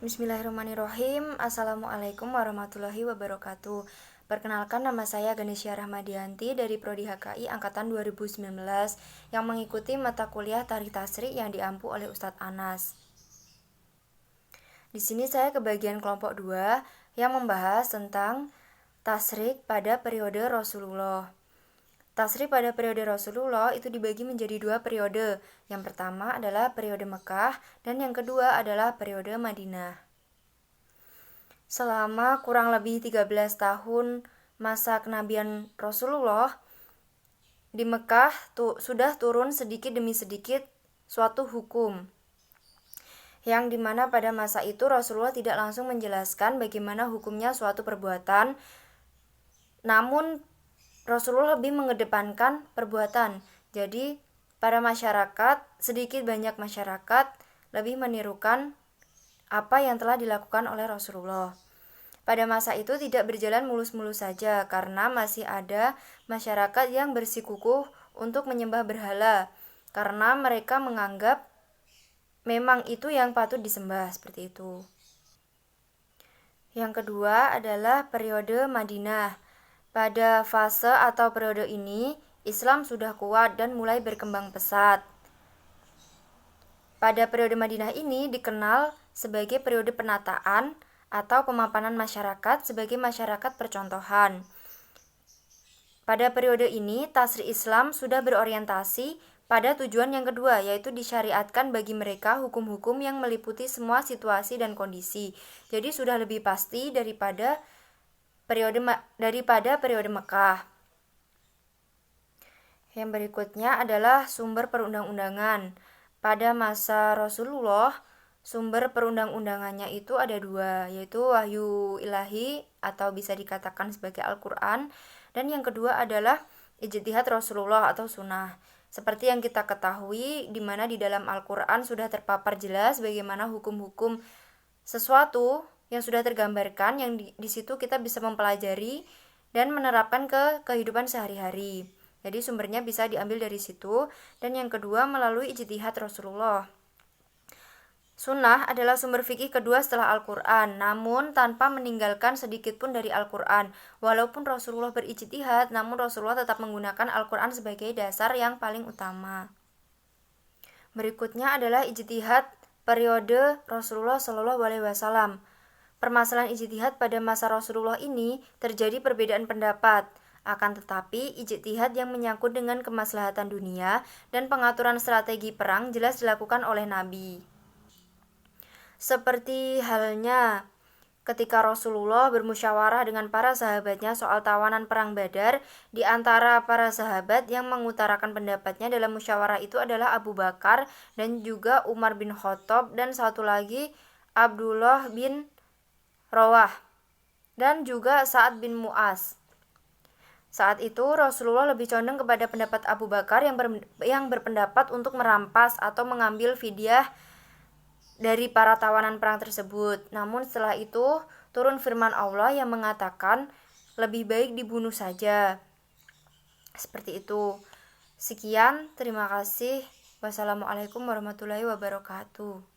Bismillahirrahmanirrahim. Assalamualaikum warahmatullahi wabarakatuh. Perkenalkan, nama saya Ganesha Rahmadianti dari Prodi HKI Angkatan 2019 yang mengikuti mata kuliah Tarikh Tasrik yang diampu oleh Ustadz Anas. Di sini saya ke bagian kelompok 2 yang membahas tentang tasrik pada periode Rasulullah. Tasrik pada periode Rasulullah itu dibagi menjadi 2 periode. Yang pertama adalah periode Mekah dan yang kedua adalah periode Madinah. Selama kurang lebih 13 tahun masa kenabian Rasulullah, di Mekah sudah turun sedikit demi sedikit suatu hukum, yang dimana pada masa itu Rasulullah tidak langsung menjelaskan bagaimana hukumnya suatu perbuatan, namun Rasulullah lebih mengedepankan perbuatan. Jadi pada masyarakat, sedikit banyak masyarakat lebih menirukan apa yang telah dilakukan oleh Rasulullah. Pada masa itu tidak berjalan mulus-mulus saja karena masih ada masyarakat yang bersikukuh untuk menyembah berhala karena mereka menganggap memang itu yang patut disembah, seperti itu. Yang kedua adalah periode Madinah. Pada fase atau periode ini, Islam sudah kuat dan mulai berkembang pesat. Pada periode Madinah ini dikenal sebagai periode penataan atau pemapanan masyarakat sebagai masyarakat percontohan. Pada periode ini, tasrik Islam sudah berorientasi pada tujuan yang kedua, yaitu disyariatkan bagi mereka hukum-hukum yang meliputi semua situasi dan kondisi. Jadi sudah lebih pasti daripada periode Mekah. Yang berikutnya adalah sumber perundang-undangan. Pada masa Rasulullah, sumber perundang-undangannya itu ada 2, yaitu wahyu ilahi atau bisa dikatakan sebagai Al-Quran, dan yang kedua adalah ijtihad Rasulullah atau sunnah. Seperti yang kita ketahui, di mana di dalam Al-Quran sudah terpapar jelas bagaimana hukum-hukum sesuatu yang sudah tergambarkan, yang di situ kita bisa mempelajari dan menerapkan ke kehidupan sehari-hari. Jadi sumbernya bisa diambil dari situ. Dan yang kedua melalui ijtihad Rasulullah. Sunnah adalah sumber fikih kedua setelah Al-Quran, namun tanpa meninggalkan sedikit pun dari Al-Quran. Walaupun Rasulullah berijtihad, namun Rasulullah tetap menggunakan Al-Quran sebagai dasar yang paling utama. Berikutnya adalah ijtihad periode Rasulullah SAW. Permasalahan ijtihad pada masa Rasulullah ini terjadi perbedaan pendapat. Akan tetapi, ijtihad yang menyangkut dengan kemaslahatan dunia dan pengaturan strategi perang jelas dilakukan oleh Nabi. Seperti halnya ketika Rasulullah bermusyawarah dengan para sahabatnya soal tawanan perang Badar, di antara para sahabat yang mengutarakan pendapatnya dalam musyawarah itu adalah Abu Bakar dan juga Umar bin Khattab dan satu lagi Abdullah bin Rawah dan juga Sa'ad bin Mu'az. Saat itu Rasulullah lebih condong kepada pendapat Abu Bakar yang berpendapat untuk merampas atau mengambil fidyah dari para tawanan perang tersebut. Namun setelah itu turun firman Allah yang mengatakan lebih baik dibunuh saja. Seperti itu. Sekian, terima kasih. Wassalamualaikum warahmatullahi wabarakatuh.